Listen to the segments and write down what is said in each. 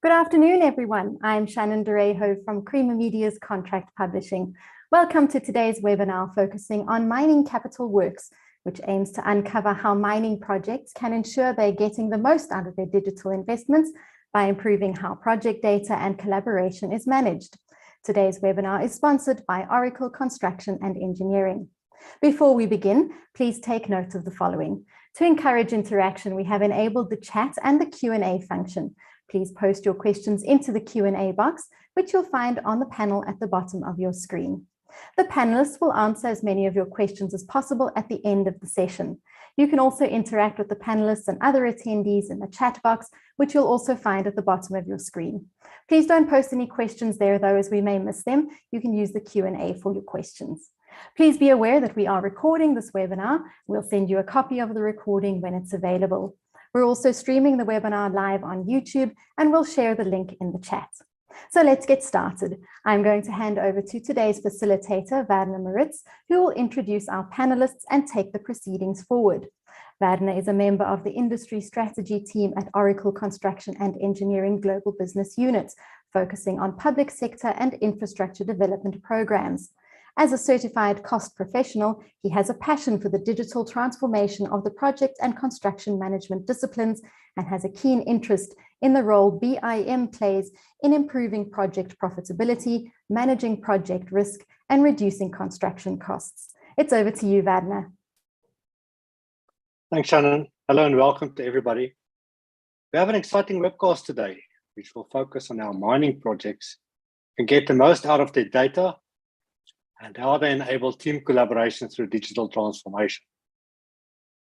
Good afternoon, everyone. I'm Shannon Derejo from Creamer Media's Contract Publishing. Welcome to today's webinar focusing on mining capital works, which aims to uncover how mining projects can ensure they're getting the most out of their digital investments by improving how project data and collaboration is managed. Today's webinar is sponsored by Oracle Construction and Engineering. Before we begin, please take note of the following. To encourage interaction, we have enabled the chat and the Q&A function. Please post your questions into the Q&A box, which you'll find on the panel at the bottom of your screen. The panelists will answer as many of your questions as possible at the end of the session. You can also interact with the panelists and other attendees in the chat box, which you'll also find at the bottom of your screen. Please don't post any questions there, though, as we may miss them. You can use the Q&A for your questions. Please be aware that we are recording this webinar. We'll send you a copy of the recording when it's available. We're also streaming the webinar live on YouTube, and we'll share the link in the chat. So let's get started. I'm going to hand over to today's facilitator, Werner Maritz, who will introduce our panelists and take the proceedings forward. Werner is a member of the industry strategy team at Oracle Construction and Engineering Global Business Unit, focusing on public sector and infrastructure development programs. As a certified cost professional, he has a passion for the digital transformation of the project and construction management disciplines and has a keen interest in the role BIM plays in improving project profitability, managing project risk, and reducing construction costs. It's over to you, Werner. Thanks, Shannon. Hello and welcome to everybody. We have an exciting webcast today, which will focus on our mining projects and get the most out of their data and how they enable team collaboration through digital transformation.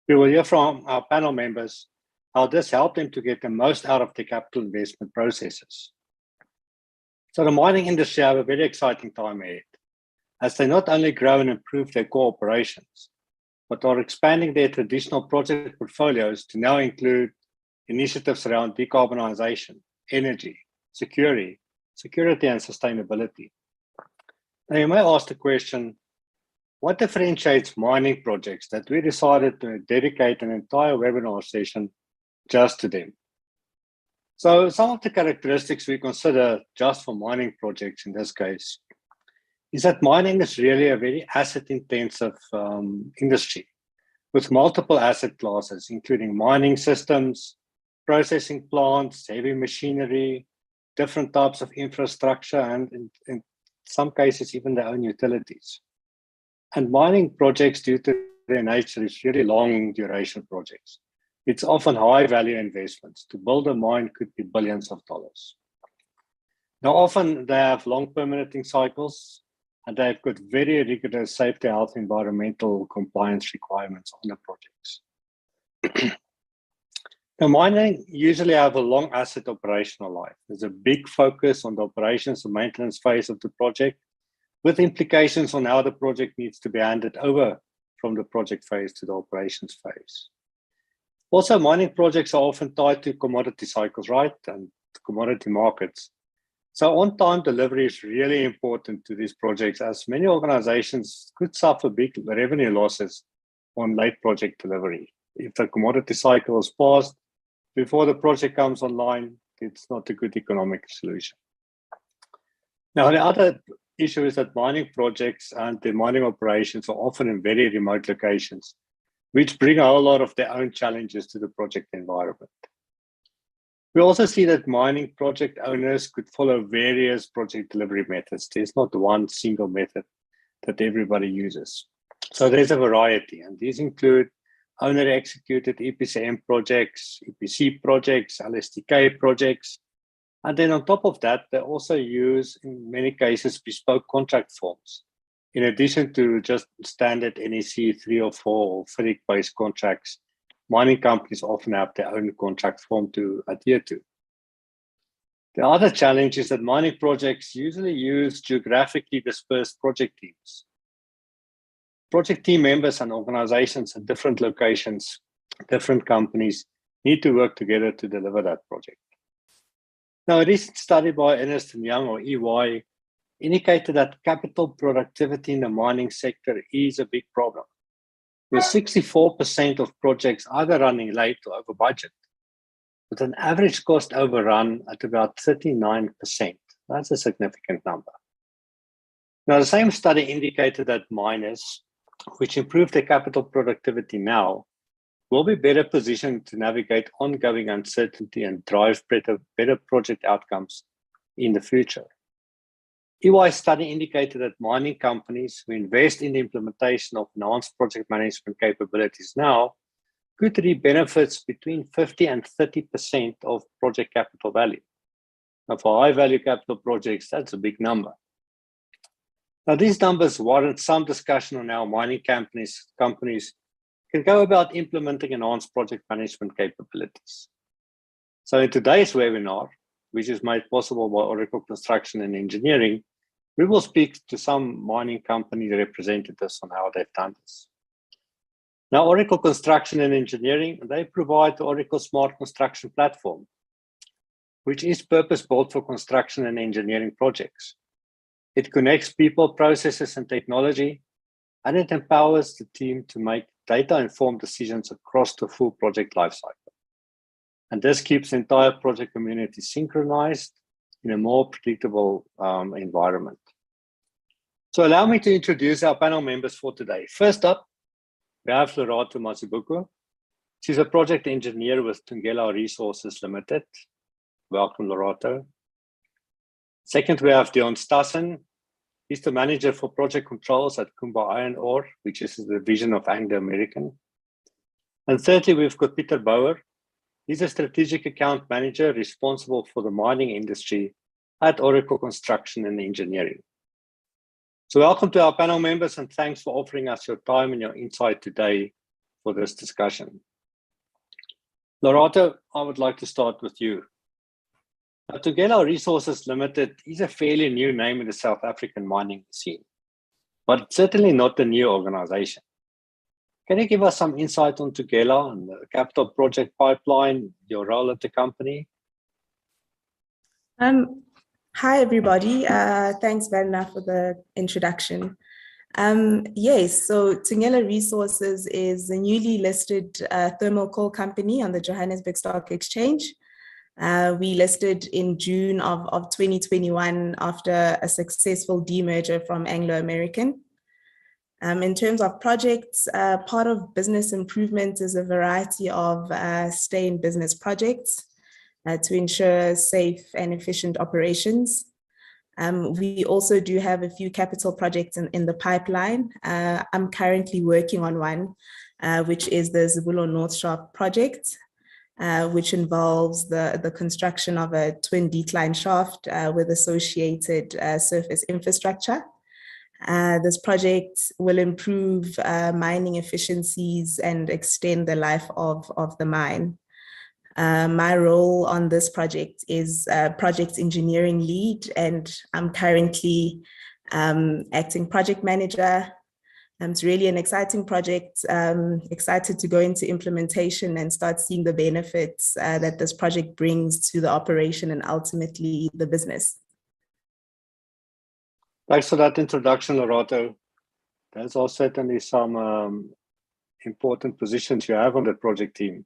We will hear from our panel members how this helped them to get the most out of their capital investment processes. So the mining industry have a very exciting time ahead, as they not only grow and improve their core operations, but are expanding their traditional project portfolios to now include initiatives around decarbonization, energy, security, and sustainability. Now you may ask the question, what differentiates mining projects that we decided to dedicate an entire webinar session just to them? So some of the characteristics we consider just for mining projects in this case is that mining is really a very asset-intensive industry with multiple asset classes, including mining systems, processing plants, heavy machinery, different types of infrastructure, and in some cases, even their own utilities. And mining projects, due to their nature, is really long duration projects. It's often high value investments. To build a mine could be billions of dollars. Now, often they have long permitting cycles, and they've got very rigorous safety, health, environmental compliance requirements on the projects. Now, mining usually have a long asset operational life. There's a big focus on the operations and maintenance phase of the project, with implications on how the project needs to be handed over from the project phase to the operations phase. Also, mining projects are often tied to commodity cycles, right? And commodity markets. So on-time delivery is really important to these projects, as many organizations could suffer big revenue losses on late project delivery. If the commodity cycle is passed before the project comes online, it's not a good economic solution. Now, the other issue is that mining projects and the mining operations are often in very remote locations, which bring a whole lot of their own challenges to the project environment. We also see that mining project owners could follow various project delivery methods. There's not one single method that everybody uses. So there's a variety, and these include owner-executed EPCM projects, EPC projects, LSTK projects. And then on top of that, they also use, in many cases, bespoke contract forms. In addition to just standard NEC 3 or 4 or FRIC-based contracts, mining companies often have their own contract form to adhere to. The other challenge is that mining projects usually use geographically dispersed project teams. Project team members and organizations at different locations, different companies, need to work together to deliver that project. Now, a recent study by Ernst & Young, or EY, indicated that capital productivity in the mining sector is a big problem, with 64% of projects either running late or over budget. with an average cost overrun at about 39%. That's a significant number. Now, the same study indicated that miners, which improve their capital productivity now, will be better positioned to navigate ongoing uncertainty and drive better project outcomes in the future. EY's study indicated that mining companies who invest in the implementation of enhanced project management capabilities now could reap benefits between 50 and 30% of project capital value. Now, for high-value capital projects, that's a big number. Now, these numbers warrant some discussion on how mining companies can go about implementing enhanced project management capabilities. So in today's webinar, which is made possible by Oracle Construction and Engineering, we will speak to some mining company representatives on how they've done this. Now, Oracle Construction and Engineering, they provide the Oracle Smart Construction Platform, which is purpose-built for construction and engineering projects. It connects people, processes, and technology, and it empowers the team to make data-informed decisions across the full project lifecycle. And this keeps the entire project community synchronized in a more predictable environment. So allow me to introduce our panel members for today. First up, we have Lorato Mazibuko. She's a project engineer with Tungela Resources Limited. Welcome, Lorato. Second, we have Dion Stassen. He's the manager for project controls at Kumba Iron Ore, which is the division of Anglo American. And thirdly, we've got Peter Bauer. He's a strategic account manager responsible for the mining industry at Oracle Construction and Engineering. So welcome to our panel members, and thanks for offering us your time and your insight today for this discussion. Lorato, I would like to start with you. Now, Tungela Resources Limited is a fairly new name in the South African mining scene, but certainly not a new organization. Can you give us some insight on Tungela and the capital project pipeline, your role at the company? Hi, everybody. Thanks, Verna, for the introduction. Yes, so Tungela Resources is a newly listed thermal coal company on the Johannesburg Stock Exchange. We listed in June of 2021 after a successful demerger from Anglo American. In terms of projects, part of business improvement is a variety of stay in business projects to ensure safe and efficient operations. We also do have a few capital projects in the pipeline. I'm currently working on one, which is the Zibulo North Shaft project, which involves the construction of a twin decline shaft with associated surface infrastructure. This project will improve mining efficiencies and extend the life of the mine. My role on this project is project engineering lead, and I'm currently acting project manager. It's really an exciting project. Excited to go into implementation and start seeing the benefits that this project brings to the operation and ultimately the business. Thanks for that introduction, Lorato. There's also certainly some important positions you have on the project team.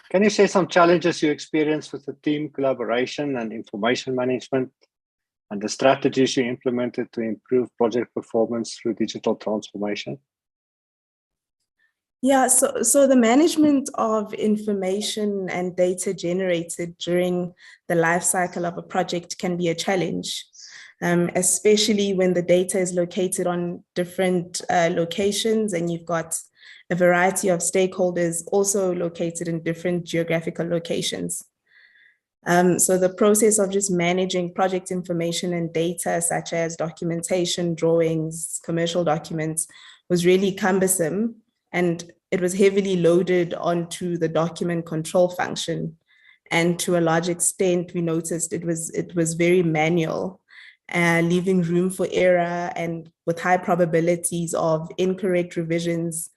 Can you share some challenges you experienced with the team collaboration and information management, and the strategies you implemented to improve project performance through digital transformation? Yeah, so the management of information and data generated during the life cycle of a project can be a challenge, especially when the data is located on different locations and you've got a variety of stakeholders also located in different geographical locations. So the process of just managing project information and data, such as documentation, drawings, commercial documents, was really cumbersome, and it was heavily loaded onto the document control function. And to a large extent, we noticed it was very manual, leaving room for error and with high probabilities of incorrect revisions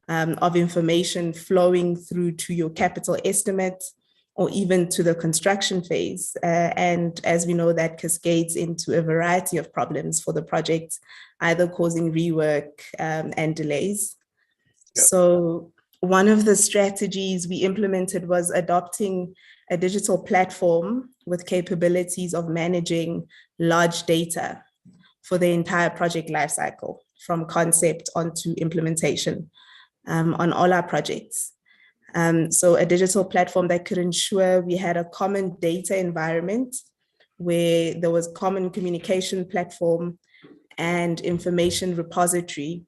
of information flowing through to your capital estimate, or even to the construction phase. And as we know, that cascades into a variety of problems for the project, either causing rework and delays. Yep. So one of the strategies we implemented was adopting a digital platform with capabilities of managing large data for the entire project lifecycle, from concept onto implementation on all our projects. So a digital platform that could ensure we had a common data environment where there was common communication platform and information repository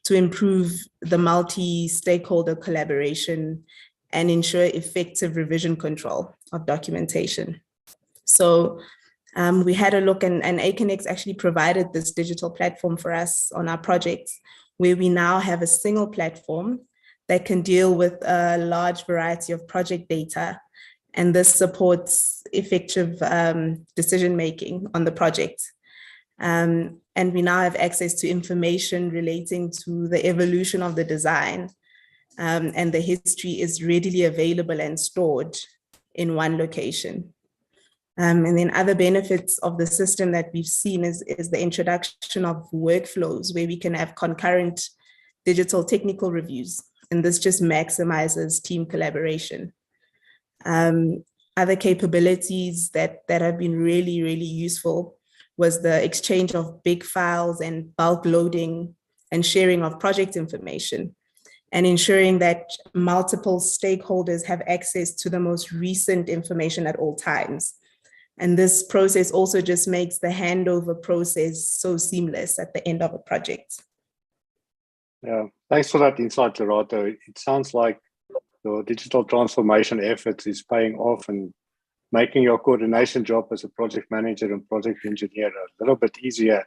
to improve the multi-stakeholder collaboration and ensure effective revision control of documentation. So we had a look, and Aconex actually provided this digital platform for us on our projects, where we now have a single platform that can deal with a large variety of project data. And this supports effective decision-making on the project. And we now have access to information relating to the evolution of the design, and the history is readily available and stored in one location. And then other benefits of the system that we've seen is the introduction of workflows where we can have concurrent digital technical reviews, and this just maximizes team collaboration. Other capabilities that have been really, really useful was the exchange of big files and bulk loading and sharing of project information, and ensuring that multiple stakeholders have access to the most recent information at all times. And this process also just makes the handover process so seamless at the end of a project. Yeah, thanks for that insight, Lerato. It sounds like your digital transformation efforts is paying off and making your coordination job as a project manager and project engineer a little bit easier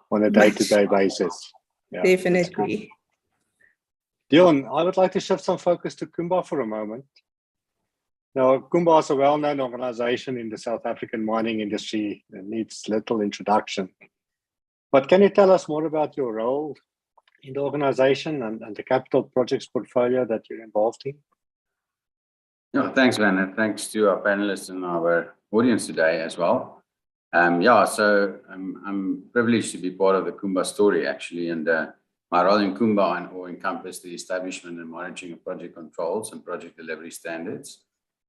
on a day-to-day basis. Yeah, definitely. Dion, I would like to shift some focus to Kumba for a moment. Now, Kumba is a well-known organization in the South African mining industry and needs little introduction. But can you tell us more about your role in the organization and the capital projects portfolio that you're involved in? Yeah, thanks, Van, and thanks to our panelists and our audience today as well. So I'm privileged to be part of the Kumba story, actually, and my role in Kumba will encompass the establishment and monitoring of project controls and project delivery standards,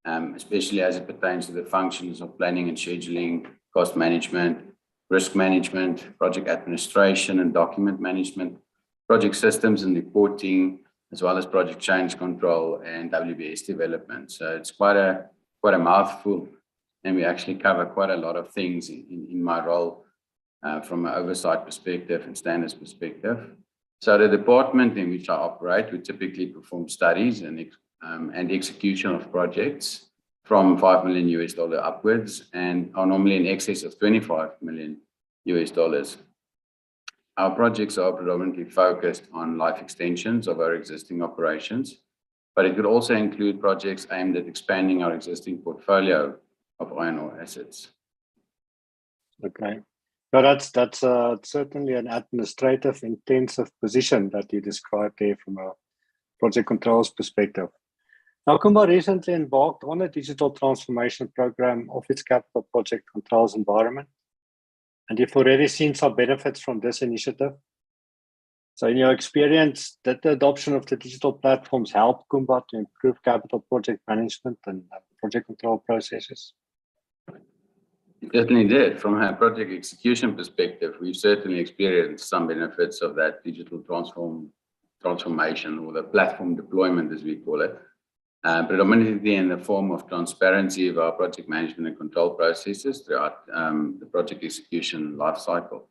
especially as it pertains to the functions of planning and scheduling, cost management, risk management, project administration and document management, project systems and reporting, as well as project change control and WBS development. So it's quite a mouthful, and we actually cover quite a lot of things in my role from an oversight perspective and standards perspective. So the department in which I operate, we typically perform studies and execution of projects from $5 million upwards, and are normally in excess of $25 million. Our projects are predominantly focused on life extensions of our existing operations, but it could also include projects aimed at expanding our existing portfolio of iron ore assets. Okay. So that's certainly an administrative intensive position that you described there from a project controls perspective. Now, Kumba recently embarked on a digital transformation program of its capital project controls environment, and you've already seen some benefits from this initiative. So in your experience, did the adoption of the digital platforms help Kumba to improve capital project management and project control processes? It certainly did. From a project execution perspective, we've certainly experienced some benefits of that digital transformation, or the platform deployment, as we call it, predominantly in the form of transparency of our project management and control processes throughout the project execution lifecycle.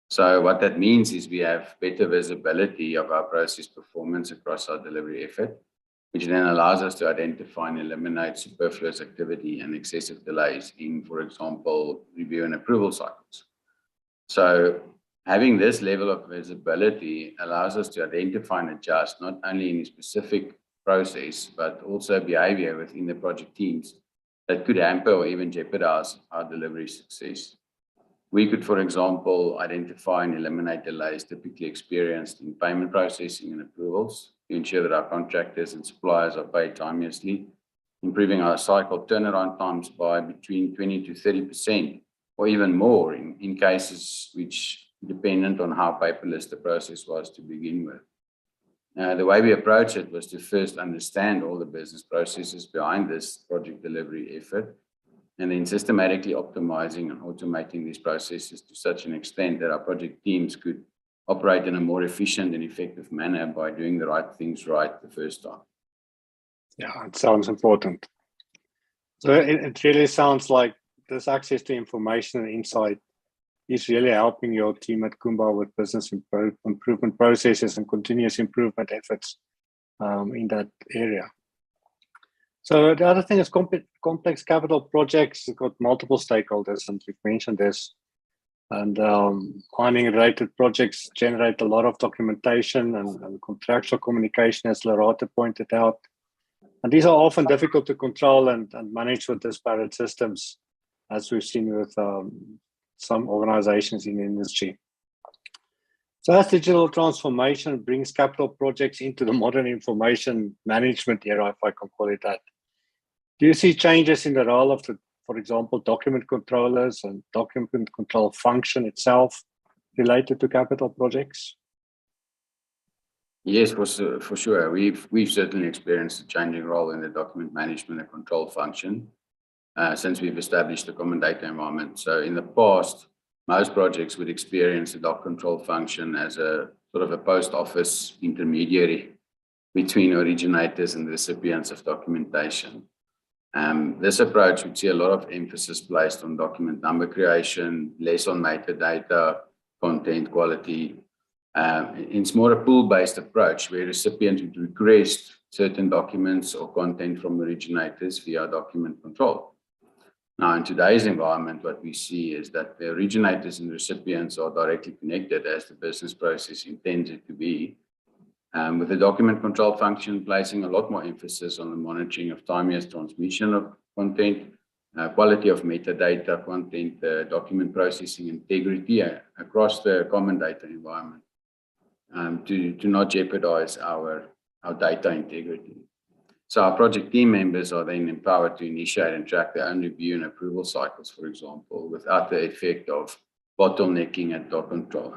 So what that means is we have better visibility of our process performance across our delivery effort, which then allows us to identify and eliminate superfluous activity and excessive delays in, for example, review and approval cycles. So having this level of visibility allows us to identify and adjust not only in a specific process, but also behavior within the project teams that could hamper or even jeopardize our delivery success. We could, for example, identify and eliminate delays typically experienced in payment processing and approvals to ensure that our contractors and suppliers are paid timeously, improving our cycle turnaround times by between 20 to 30%, or even more in cases which dependent on how paperless the process was to begin with. The way we approached it was to first understand all the business processes behind this project delivery effort, and then systematically optimizing and automating these processes to such an extent that our project teams could operate in a more efficient and effective manner by doing the right things right the first time. Yeah, it sounds important. So it really sounds like this access to information and insight is really helping your team at Kumba with business improvement processes and continuous improvement efforts in that area. So the other thing is complex capital projects. You've got multiple stakeholders, and you've mentioned this. And mining-related projects generate a lot of documentation and contractual communication, as Loretta pointed out. And these are often difficult to control and manage with disparate systems, as we've seen with some organizations in the industry. So as digital transformation brings capital projects into the modern information management era, if I can call it that, do you see changes in the role of the, for example, document controllers and document control function itself related to capital projects? Yes, for sure. We've certainly experienced a changing role in the document management and control function since we've established the common data environment. So in the past, most projects would experience the doc control function as a sort of a post office intermediary between originators and recipients of documentation. This approach would see a lot of emphasis placed on document number creation, less on metadata, content quality. It's more a pool-based approach where recipients would request certain documents or content from originators via document control. Now, in today's environment, what we see is that the originators and recipients are directly connected as the business process intends it to be, with the document control function placing a lot more emphasis on the monitoring of timeous transmission of content, quality of metadata content, document processing integrity across the common data environment, to not jeopardize our data integrity. So our project team members are then empowered to initiate and track their own review and approval cycles, for example, without the effect of bottlenecking at doc control.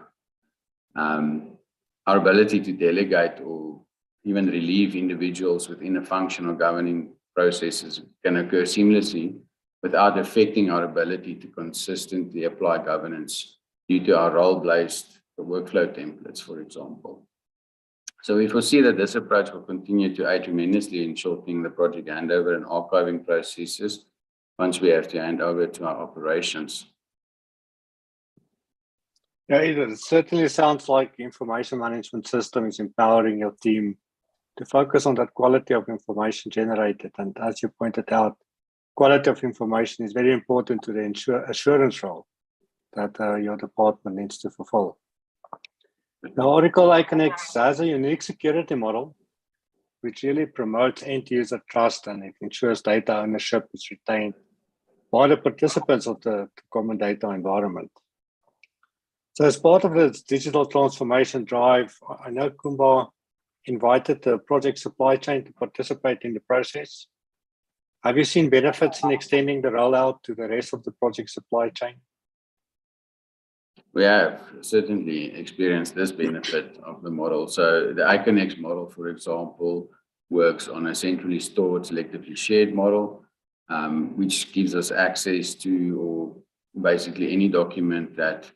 Our ability to delegate or even relieve individuals within a functional governing processes can occur seamlessly without affecting our ability to consistently apply governance due to our role-based workflow templates, for example. So we foresee that this approach will continue to aid tremendously in shortening the project handover and archiving processes once we have to hand over to our operations. Yeah, it certainly sounds like the information management system is empowering your team to focus on that quality of information generated. And as you pointed out, quality of information is very important to the assurance role that your department needs to fulfill. Now, Oracle iConnect has a unique security model, which really promotes end-user trust, and it ensures data ownership is retained by the participants of the common data environment. So as part of this digital transformation drive, I know Kumba invited the project supply chain to participate in the process. Have you seen benefits in extending the rollout to the rest of the project supply chain? We have certainly experienced this benefit of the model. So the iConnect model, for example, works on a centrally stored, selectively shared model, which gives us access to, or basically any document that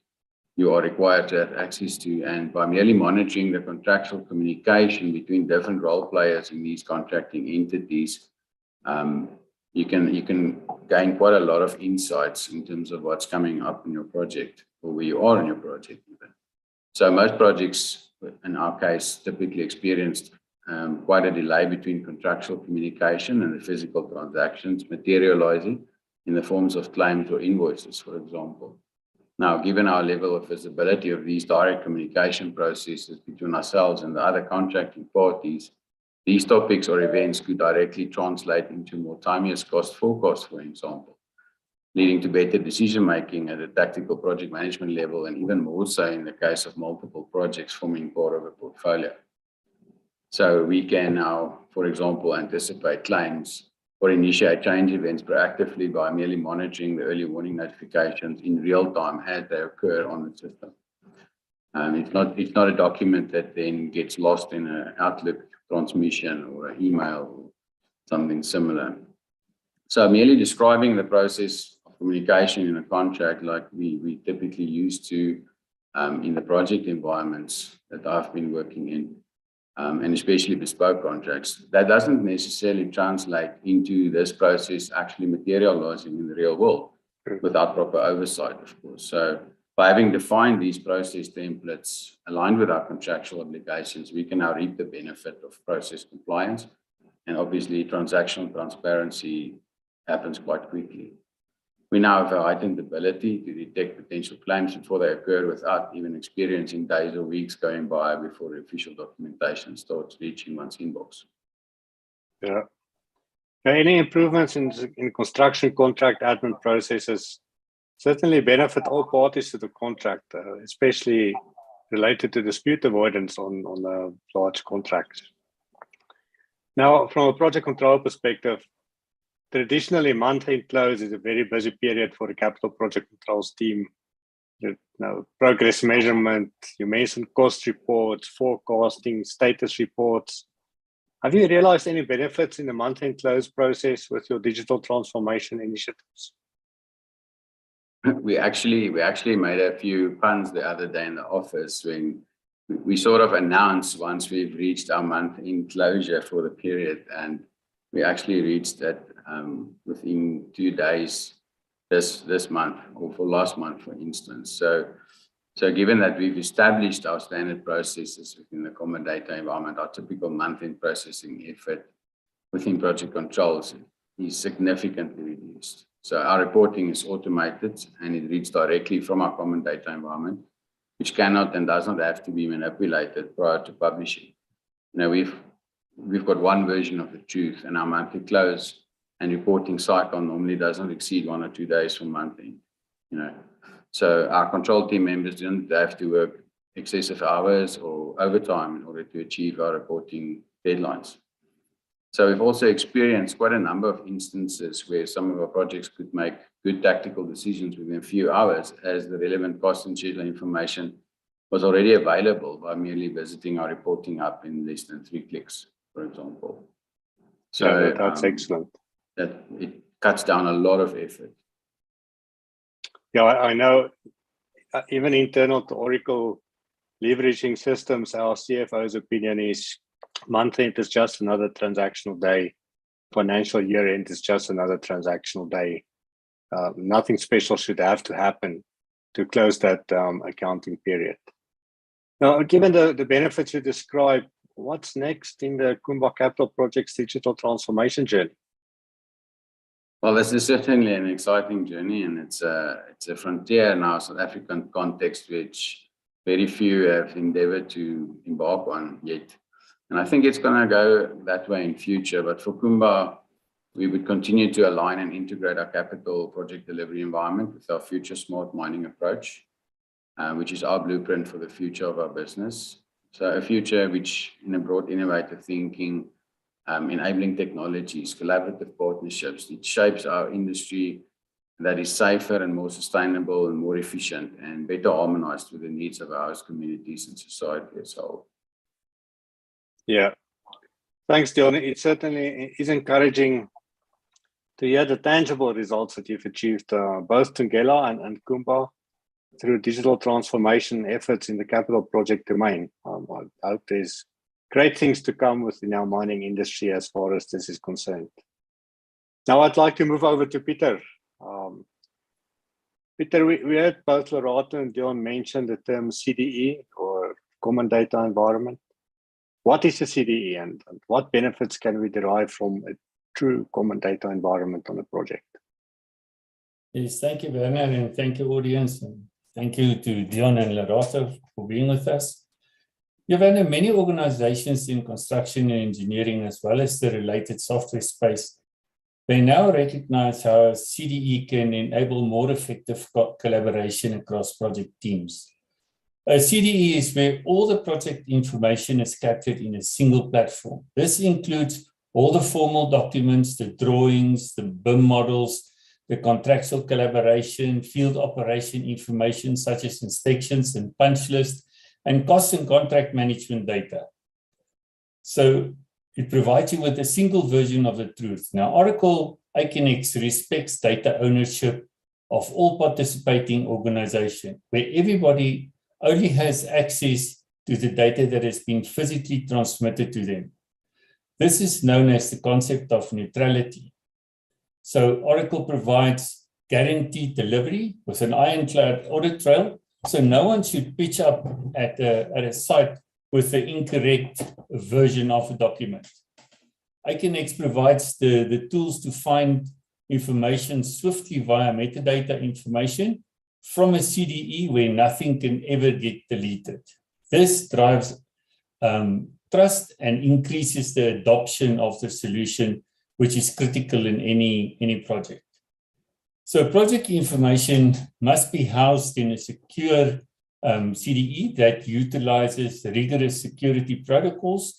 you are required to have access to. And by merely monitoring the contractual communication between different role players in these contracting entities, you can gain quite a lot of insights in terms of what's coming up in your project or where you are in your project even. So most projects, in our case, typically experienced quite a delay between contractual communication and the physical transactions materializing in the forms of claims or invoices, for example. Now, given our level of visibility of these direct communication processes between ourselves and the other contracting parties, these topics or events could directly translate into more timeous cost forecast, for example, leading to better decision-making at a tactical project management level, and even more so in the case of multiple projects forming part of a portfolio. So we can now, for example, anticipate claims or initiate change events proactively by merely monitoring the early warning notifications in real time as they occur on the system. It's not a document that then gets lost in an Outlook transmission or an email or something similar. So merely describing the process of communication in a contract like we typically used to in the project environments that I've been working in, and especially bespoke contracts, that doesn't necessarily translate into this process actually materializing in the real world without proper oversight, of course. So by having defined these process templates aligned with our contractual obligations, we can now reap the benefit of process compliance. And obviously, transactional transparency happens quite quickly. We now have a heightened ability to detect potential claims before they occur without even experiencing days or weeks going by before the official documentation starts reaching one's inbox. Yeah. Any improvements in construction contract admin processes certainly benefit all parties to the contract, especially related to dispute avoidance on large contracts. Now, from a project control perspective, traditionally month-end close is a very busy period for the capital project controls team. Progress measurement, you mentioned cost reports, forecasting, status reports. Have you realized any benefits in the month-end close process with your digital transformation initiatives? We actually made a few puns the other day in the office when we sort of announced once we've reached our month-end closure for the period, and we actually reached that within 2 days this month, or for last month, for instance. So given that we've established our standard processes within the common data environment, our typical month-end processing effort within project controls is significantly reduced. So our reporting is automated and it reads directly from our common data environment, which cannot and does not have to be manipulated prior to publishing. We've got one version of the truth, and our monthly close and reporting cycle normally doesn't exceed 1 or 2 days from month end. So our control team members don't have to work excessive hours or overtime in order to achieve our reporting deadlines. So we've also experienced quite a number of instances where some of our projects could make good tactical decisions within a few hours, as the relevant cost and schedule information was already available by merely visiting our reporting hub in less than 3 clicks, for example. So yeah, that's excellent. That it cuts down a lot of effort. Yeah, I know even internal to Oracle leveraging systems, our CFO's opinion is month end is just another transactional day. Financial year end is just another transactional day. Nothing special should have to happen to close that accounting period. Now, given the benefits you described, what's next in the Kumba Capital Project's digital transformation journey? Well, this is certainly an exciting journey, and it's a frontier in our South African context, which very few have endeavored to embark on yet. And I think it's going to go that way in future. But for Kumba, we would continue to align and integrate our capital project delivery environment with our future smart mining approach, which is our blueprint for the future of our business. So a future which, in a broad innovative thinking, enabling technologies, collaborative partnerships, it shapes our industry that is safer and more sustainable and more efficient and better harmonized with the needs of our host communities and society as a whole. Yeah, thanks, Dion. It certainly is encouraging to hear the tangible results that you've achieved, both Thungela and Kumba, through digital transformation efforts in the capital project domain. I hope there's great things to come within our mining industry as far as this is concerned. Now I'd like to move over to Peter. Peter, we heard both Lerato and Dion mention the term CDE, or Common Data Environment. What is a CDE, and what benefits can we derive from a true common data environment on a project? Yes, thank you, Bernard, and thank you, audience, and thank you to Dion and Lerato for being with us. Given many organizations in construction and engineering, as well as the related software space, they now recognize how CDE can enable more effective collaboration across project teams. A CDE is where all the project information is captured in a single platform. This includes all the formal documents, the drawings, the BIM models, the contractual collaboration, field operation information such as inspections and punch lists, and cost and contract management data. So it provides you with a single version of the truth. Now, Oracle Aconex respects data ownership of all participating organizations, where everybody only has access to the data that has been physically transmitted to them. This is known as the concept of neutrality. So Oracle provides guaranteed delivery with an ironclad audit trail, so no one should pitch up at a site with the incorrect version of a document. Aconex provides the tools to find information swiftly via metadata information from a CDE where nothing can ever get deleted. This drives trust and increases the adoption of the solution, which is critical in any project. So project information must be housed in a secure CDE that utilizes rigorous security protocols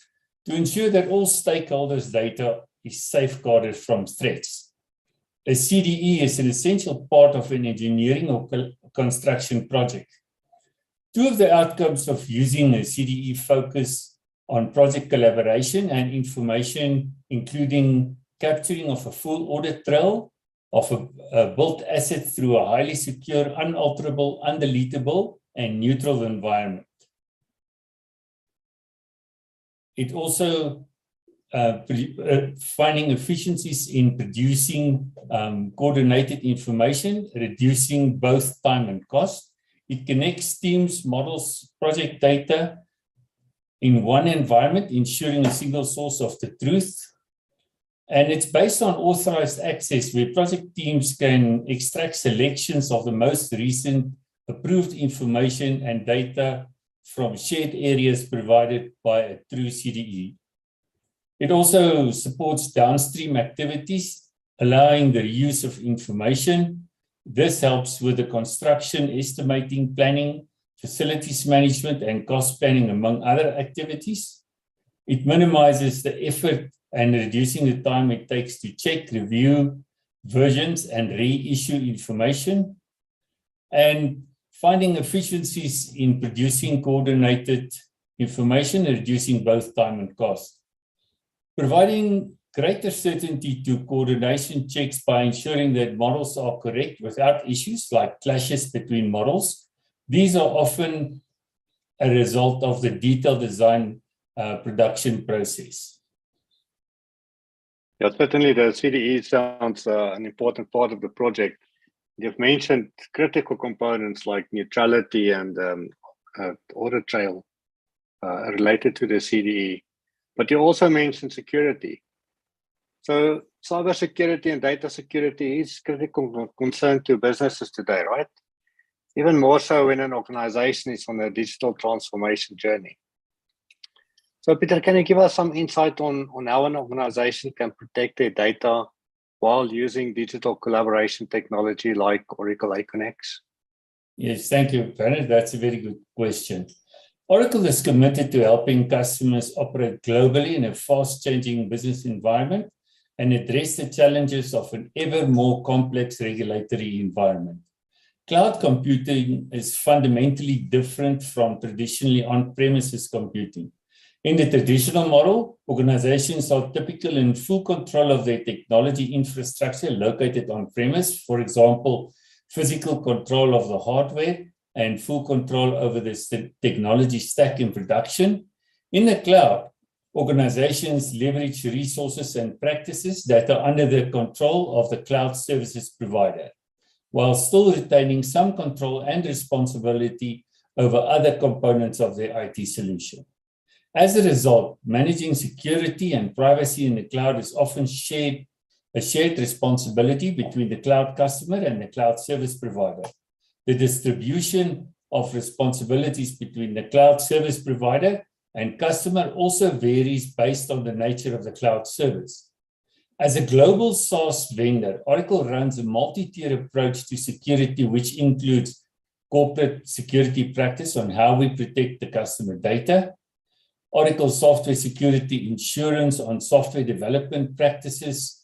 to ensure that all stakeholders' data is safeguarded from threats. A CDE is an essential part of an engineering or construction project. Two of the outcomes of using a CDE focus on project collaboration and information, including capturing of a full audit trail of a built asset through a highly secure, unalterable, undeletable, and neutral environment. It also finding efficiencies in producing coordinated information, reducing both time and cost. It connects teams, models, project data in one environment, ensuring a single source of the truth. And it's based on authorized access, where project teams can extract selections of the most recent approved information and data from shared areas provided by a true CDE. It also supports downstream activities, allowing the use of information. This helps with the construction, estimating, planning, facilities management, and cost planning, among other activities. It minimizes the effort and reducing the time it takes to check, review versions, and reissue information. And finding efficiencies in producing coordinated information and reducing both time and cost. Providing greater certainty to coordination checks by ensuring that models are correct without issues like clashes between models. These are often a result of the detailed design production process. Yeah, certainly the CDE sounds an important part of the project. You've mentioned critical components like neutrality and audit trail related to the CDE, but you also mentioned security. So cybersecurity and data security is critical concern to businesses today, right? Even more so when an organization is on a digital transformation journey. So Peter, can you give us some insight on how an organization can protect their data while using digital collaboration technology like Oracle Aconex? Yes, thank you, Bernard. That's a very good question. Oracle is committed to helping customers operate globally in a fast-changing business environment and address the challenges of an ever more complex regulatory environment. Cloud computing is fundamentally different from traditionally on-premises computing. In the traditional model, organizations are typically in full control of their technology infrastructure located on-premise, for example, physical control of the hardware and full control over the technology stack in production. In the cloud, organizations leverage resources and practices that are under the control of the cloud services provider, while still retaining some control and responsibility over other components of their IT solution. As a result, managing security and privacy in the cloud is often a shared responsibility between the cloud customer and the cloud service provider. The distribution of responsibilities between the cloud service provider and customer also varies based on the nature of the cloud service. As a global SaaS vendor, Oracle runs a multi-tier approach to security, which includes corporate security practice on how we protect the customer data, Oracle software security insurance on software development practices,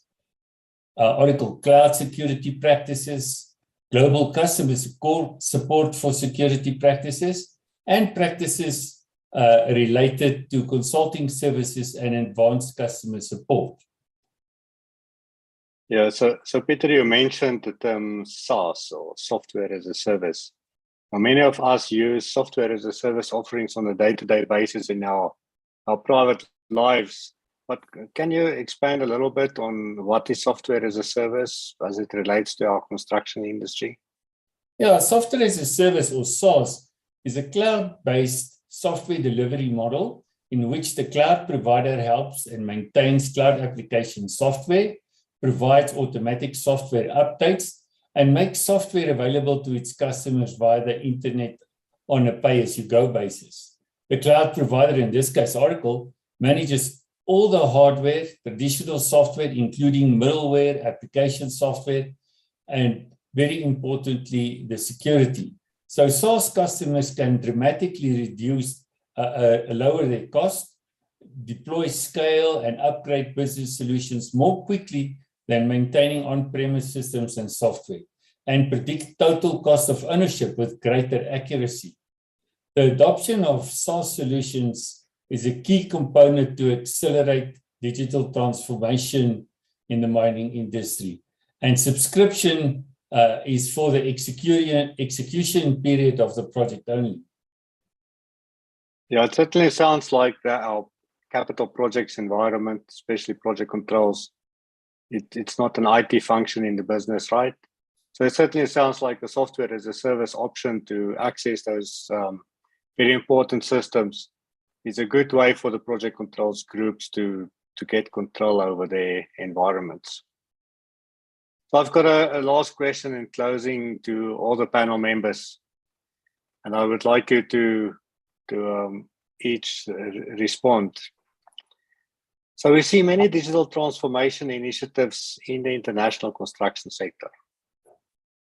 Oracle cloud security practices, global customer support for security practices, and practices related to consulting services and advanced customer support. Yeah, so Peter, you mentioned the term SaaS, or software as a service. Now, many of us use software as a service offerings on a day-to-day basis in our private lives. But can you expand a little bit on what is software as a service as it relates to our construction industry? Yeah, software as a service, or SaaS, is a cloud-based software delivery model in which the cloud provider helps and maintains cloud application software, provides automatic software updates, and makes software available to its customers via the internet on a pay-as-you-go basis. The cloud provider, in this case Oracle, manages all the hardware, traditional software, including middleware, application software, and very importantly, the security. So SaaS customers can dramatically lower their cost, deploy, scale, and upgrade business solutions more quickly than maintaining on-premise systems and software, and predict total cost of ownership with greater accuracy. The adoption of SaaS solutions is a key component to accelerate digital transformation in the mining industry. And subscription is for the execution period of the project only. Yeah, it certainly sounds like that our capital projects environment, especially project controls, it's not an IT function in the business, right? So it certainly sounds like a software as a service option to access those very important systems is a good way for the project controls groups to get control over their environments. So I've got a last question in closing to all the panel members, and I would like you to each respond. So we see many digital transformation initiatives in the international construction sector.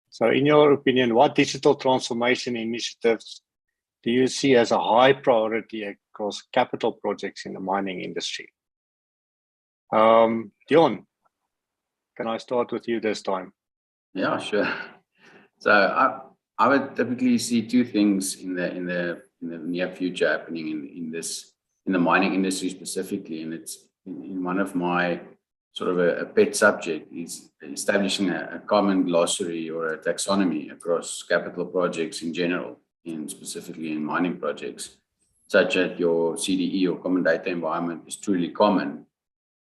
So in your opinion, what digital transformation initiatives do you see as a high priority across capital projects in the mining industry? Dion, can I start with you this time? Yeah, sure. So I would typically see two things in the near future happening in the mining industry specifically, and it's in one of my sort of a pet subject is establishing a common glossary or a taxonomy across capital projects in general, and specifically in mining projects, such that your CDE or common data environment is truly common,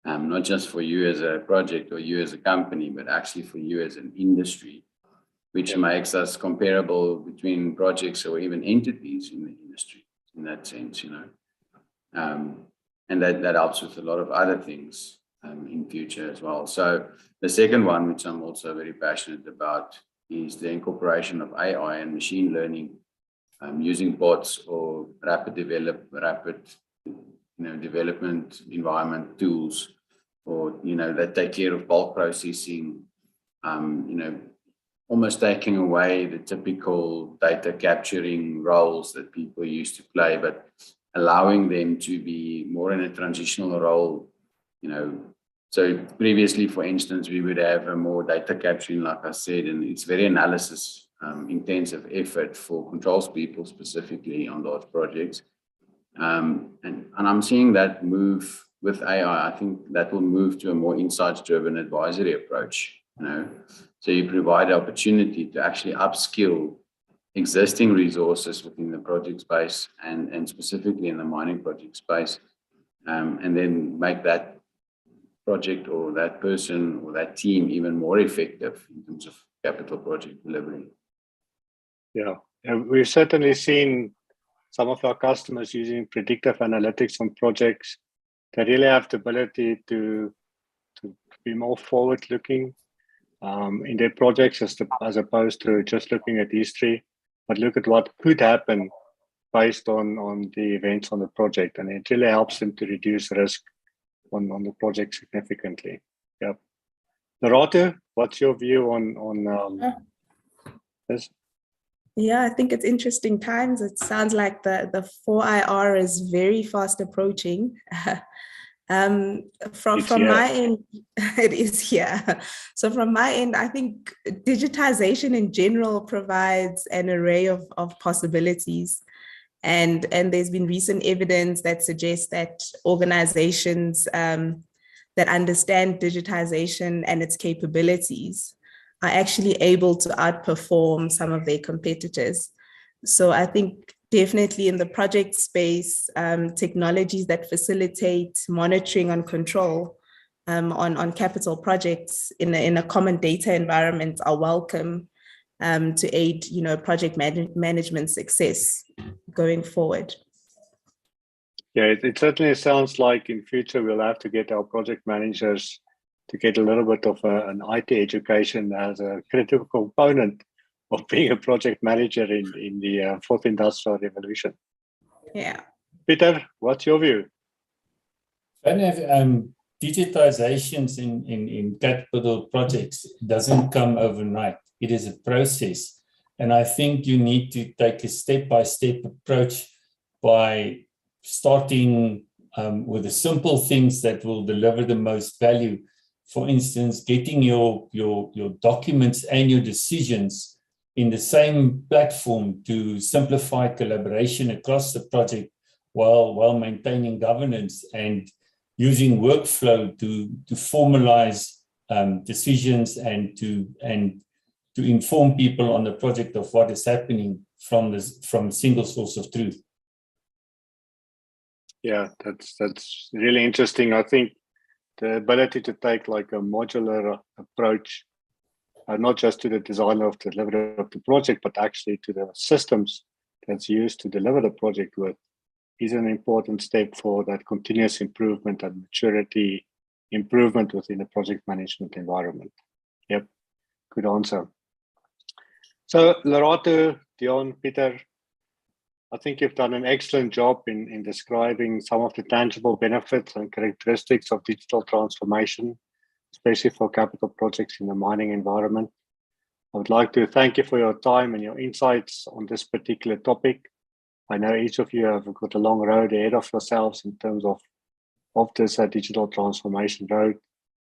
not just for you as a project or you as a company, but actually for you as an industry, which makes us comparable between projects or even entities in the industry in that sense, you know. And that helps with a lot of other things in future as well. So the second one, which I'm also very passionate about, is the incorporation of AI and machine learning using bots or rapid development environment tools, or that take care of bulk processing, almost taking away the typical data capturing roles that people used to play, but allowing them to be more in a transitional role. So previously, for instance, we would have a more data capturing, like I said, and it's very analysis intensive effort for controls people specifically on those projects. And I'm seeing that move with AI. I think that will move to a more insights-driven advisory approach. So you provide opportunity to actually upskill existing resources within the project space and specifically in the mining project space, and then make that project or that person or that team even more effective in terms of capital project delivery. Yeah, we've certainly seen some of our customers using predictive analytics on projects that really have the ability to be more forward-looking in their projects as opposed to just looking at history, but look at what could happen based on the events on the project, and it really helps them to reduce risk on the project significantly. Yeah. Lerato, what's your view on this? Yeah, I think it's interesting times. It sounds like the 4IR is very fast approaching. From my end, it is here. So from my end, I think digitization in general provides an array of possibilities. And there's been recent evidence that suggests that organizations that understand digitization and its capabilities are actually able to outperform some of their competitors. So I think definitely in the project space, technologies that facilitate monitoring and control on capital projects in a common data environment are welcome to aid, project management success going forward. Yeah, it certainly sounds like in future we'll have to get our project managers to get a little bit of an IT education as a critical component of being a project manager in the fourth industrial revolution. Yeah. Peter, what's your view? Digitizations in capital projects doesn't come overnight. It is a process. And I think you need to take a step-by-step approach by starting with the simple things that will deliver the most value. For instance, getting your documents and your decisions in the same platform to simplify collaboration across the project while maintaining governance, and using workflow to formalize decisions and to inform people on the project of what is happening from a single source of truth. Yeah, that's really interesting. I think the ability to take like a modular approach, not just to the design of the delivery of the project, but actually to the systems that's used to deliver the project with, is an important step for that continuous improvement and maturity improvement within the project management environment. Yep, good answer. So Lorato, Dion, Peter, I think you've done an excellent job in describing some of the tangible benefits and characteristics of digital transformation, especially for capital projects in the mining environment. I would like to thank you for your time and your insights on this particular topic. I know each of you have got a long road ahead of yourselves in terms of this digital transformation road,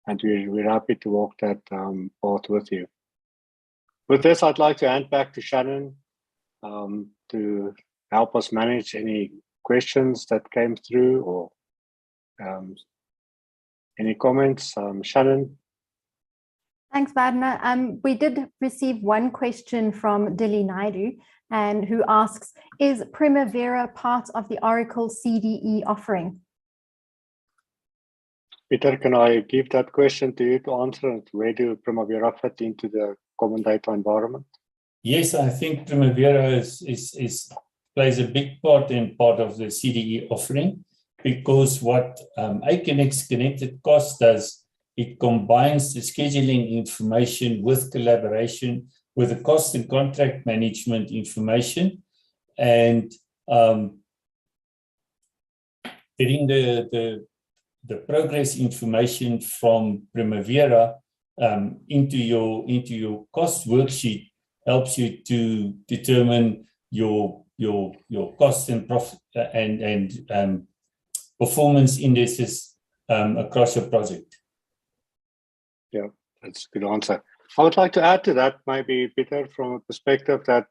and we're happy to walk that path with you. With this, I'd like to hand back to Shannon to help us manage any questions that came through or any comments. Shannon? Thanks, Varna. We did receive one question from Dilly Naidu, and who asks, is Primavera part of the Oracle CDE offering? Peter, can I give that question to you to answer? Where do Primavera fit into the common data environment? Yes, I think Primavera plays a big part of the CDE offering, because what Aconex Connected Cost does, it combines the scheduling information with collaboration, with the cost and contract management information, and getting the progress information from Primavera into your cost worksheet helps you to determine your cost and profit and performance indices across your project. Yeah, that's a good answer. I would like to add to that, maybe, Peter, from a perspective that,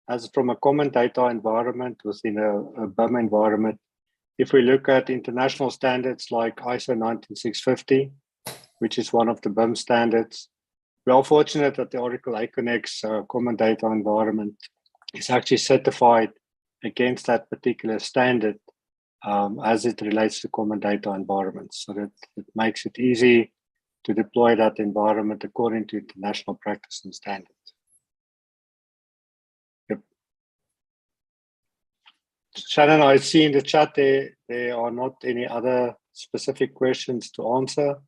as from a common data environment within a BIM environment, if we look at international standards like ISO 19650, which is one of the BIM standards, we are fortunate that the Oracle Aconex common data environment is actually certified against that particular standard as it relates to common data environments. So that it makes it easy to deploy that environment according to international practice and standards. Yep. Shannon, I see in the chat there are not any other specific questions to answer.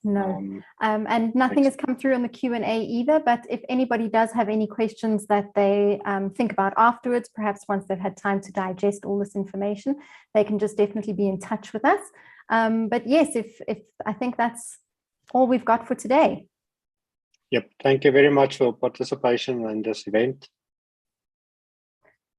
No, and nothing has come through on the Q&A either, but if anybody does have any questions that they think about afterwards, perhaps once they've had time to digest all this information, they can just definitely be in touch with us. But yes, if I think that's all we've got for today. Yep, thank you very much for participation in this event.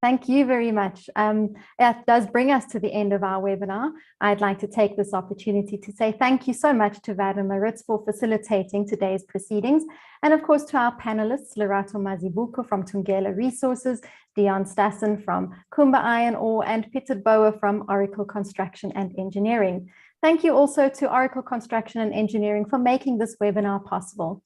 Thank you very much. That does bring us to the end of our webinar. I'd like to take this opportunity to say thank you so much to Werner Maritz for facilitating today's proceedings. And of course, to our panelists, Lerato Mazibuko from Tungela Resources, Dion Stassen from Kumba Iron Ore, and Peter Boer from Oracle Construction and Engineering. Thank you also to Oracle Construction and Engineering for making this webinar possible.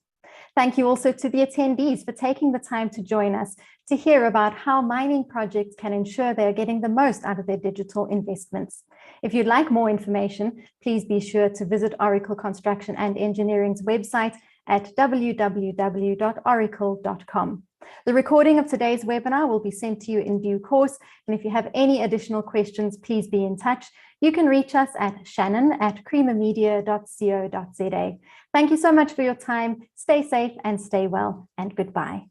Thank you also to the attendees for taking the time to join us to hear about how mining projects can ensure they're getting the most out of their digital investments. If you'd like more information, please be sure to visit Oracle Construction and Engineering's website at www.oracle.com. The recording of today's webinar will be sent to you in due course, and if you have any additional questions, please be in touch. You can reach us at shannon@creamermedia.co.za. Thank you so much for your time. Stay safe and stay well, and goodbye.